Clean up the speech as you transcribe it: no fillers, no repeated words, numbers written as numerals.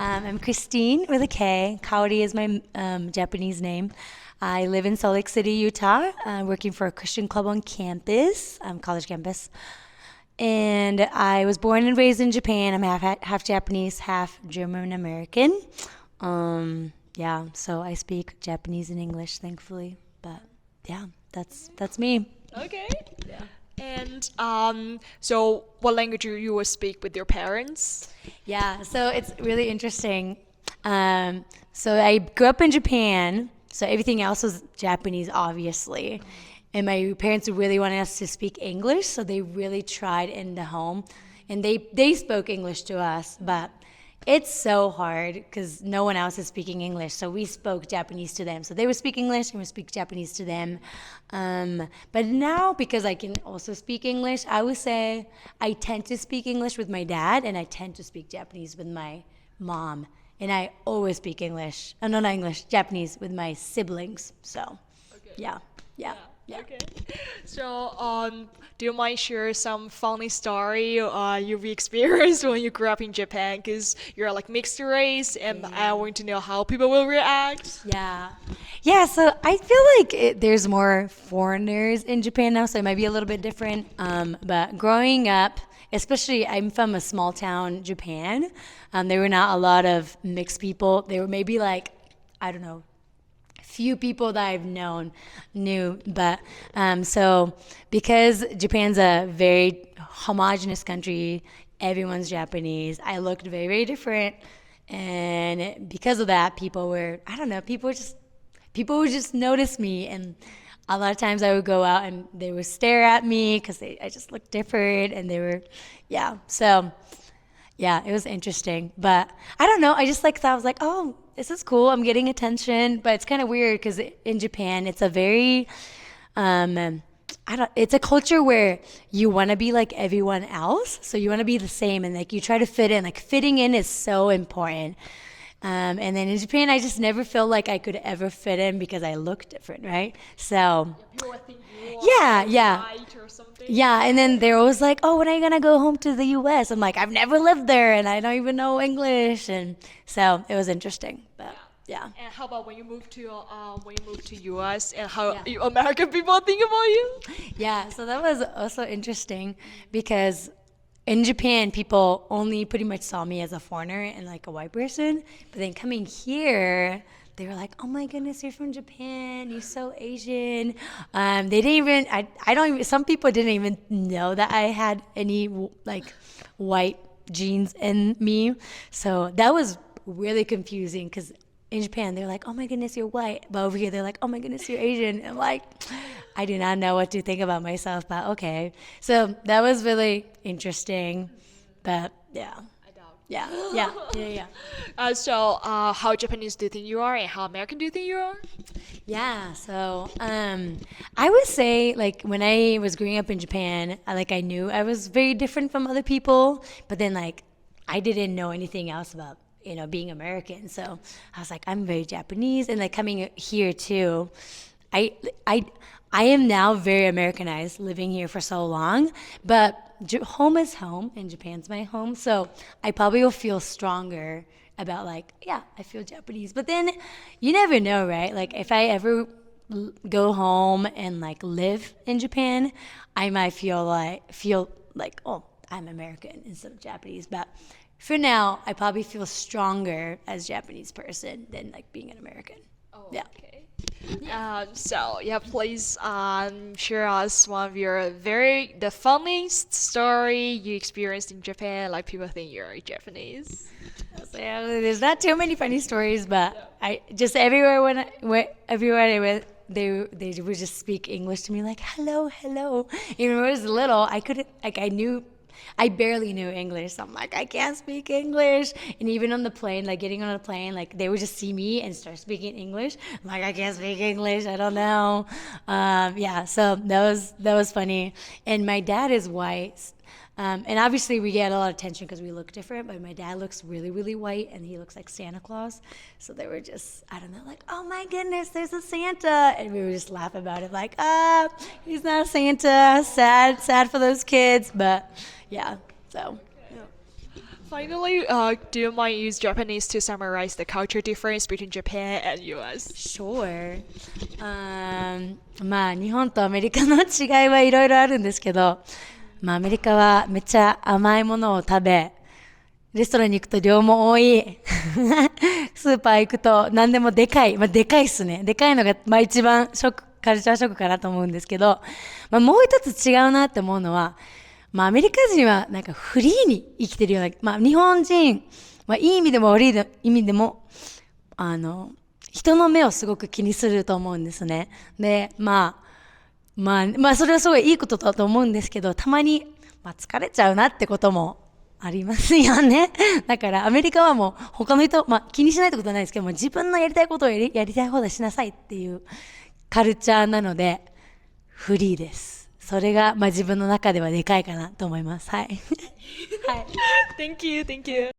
I'm Christine with a K. Kaori is my Japanese name. I live in Salt Lake City, Utah, working for a Christian club on campus, college campus. And I was born and raised in Japan. I'm half Japanese, half German American. Yeah, so I speak Japanese and English, thankfully. But yeah, that's me. Okay. And so what language you will speak with your parents? Yeah, so it's really interesting. So I grew up in Japan, so everything else was Japanese, obviously. And my parents really wanted us to speak English, so they really tried in the home. And they spoke English to us, but it's so hard because no one else is speaking English. So we spoke Japanese to them. So they would speak English and we speak Japanese to them. But now, because I can also speak English, I would say I tend to speak English with my dad and I tend to speak Japanese with my mom. And I always speak English, no, not English, Japanese with my siblings. So, Okay. yeah, yeah, yeah. Okay. So, do you mind share some funny story you've experienced when you grew up in Japan? Because you're like mixed race, and I want to know how people will react. Yeah. Yeah, so I feel like there's more foreigners in Japan now, so it might be a little bit different. But growing up, especially I'm from a small town, Japan, there were not a lot of mixed people. There were maybe like, I don't know, few people that I've knew, but so because Japan's a very homogenous country, everyone's Japanese. I looked very, very different, and because of that, I don't know, people would just notice me, and a lot of times I would go out and they would stare at me because I just looked different, and they were, yeah, so. Yeah, it was interesting, but I don't know. I just like thought I was like, oh, this is cool. I'm getting attention, but it's kind of weird because in Japan, it's a very, I don't. It's a culture where you want to be like everyone else, so you want to be the same, and like you try to fit in. Like fitting in is so important. And then in Japan, I just never felt like I could ever fit in because I look different, right? So People think you yeah, are yeah. white or something. Yeah, and then they're always like, "Oh, when are you gonna go home to the U.S.?" I'm like, "I've never lived there, and I don't even know English." And so it was interesting, but yeah, And how about when you move to US and how yeah, American people think about you? yeah. So that was also interesting because in Japan, people only pretty much saw me as a foreigner and like a white person. But then coming here, they were like, "Oh my goodness, you're from Japan. You're so Asian." They didn't even. I don't even. Some people didn't even know that I had any like white genes in me. So that was really confusing because in Japan they're like, "Oh my goodness, you're white," but over here they're like, "Oh my goodness, you're Asian." I'm like, I do not know what to think about myself, but okay. So that was really interesting, but yeah, I doubt. yeah, yeah, yeah, yeah. How Japanese do you think you are, and how American do you think you are? Yeah, so I would say like when I was growing up in Japan, I knew I was very different from other people, but then like I didn't know anything else about being American. So I was like I'm very Japanese, and like coming here too, I I I am now very Americanized living here for so long, but home is home and Japan's my home, so I probably will feel stronger about like yeah, I feel Japanese. But then you never know, right? Like if I ever go home and like live in Japan, I might feel like oh, I'm American instead of Japanese, but for now, I probably feel stronger as Japanese person than like being an American. Oh, Yeah. okay. So yeah, please share us one of your the funniest story you experienced in Japan. Like people think you're Japanese. So, yeah, there's not too many funny stories, but I just everywhere everywhere I went, they would just speak English to me like hello, hello. Even when I was little, I couldn't like I barely knew English. So I'm like, I can't speak English. And even on the plane, like getting on a plane, like they would just see me and start speaking English. I'm like, I can't speak English. I don't know. Yeah, so that was funny. And my dad is white. And obviously we get a lot of attention because we look different, but my dad looks really, really white and he looks like Santa Claus. So they were just, I don't know, like, oh my goodness, there's a Santa. And we would just laugh about it, like, he's not Santa. Sad for those kids. But yeah, so. Finally, do you mind use Japanese to summarize the culture difference between Japan and US? Sure. まあ日本とアメリカの違いはいろいろあるんですけど、まあアメリカはめっちゃ甘いものを食べ、レストランに行くと量も多い。スーパー行くと何でもでかい。まあでかいっすね。でかいのがまあ一番カルチャーショックかなと思うんですけど、まあもう一つ違うなって思うのは、まあアメリカ人はなんかフリーに生きてるような、まあ日本人、まあいい意味でも悪い意味でも、人の目をすごく気にすると思うんですね。で、まあそれはすごいいいことだと思うんですけど、たまに、まあ疲れちゃうなってこともありますよね。だからアメリカはもう他の人、まあ気にしないってことはないですけども、自分のやりたいことをやりたい放題しなさいっていうカルチャーなので、フリーです。それが、まあ自分の中ではでかいかなと思います。はい。はい。Thank you, thank you.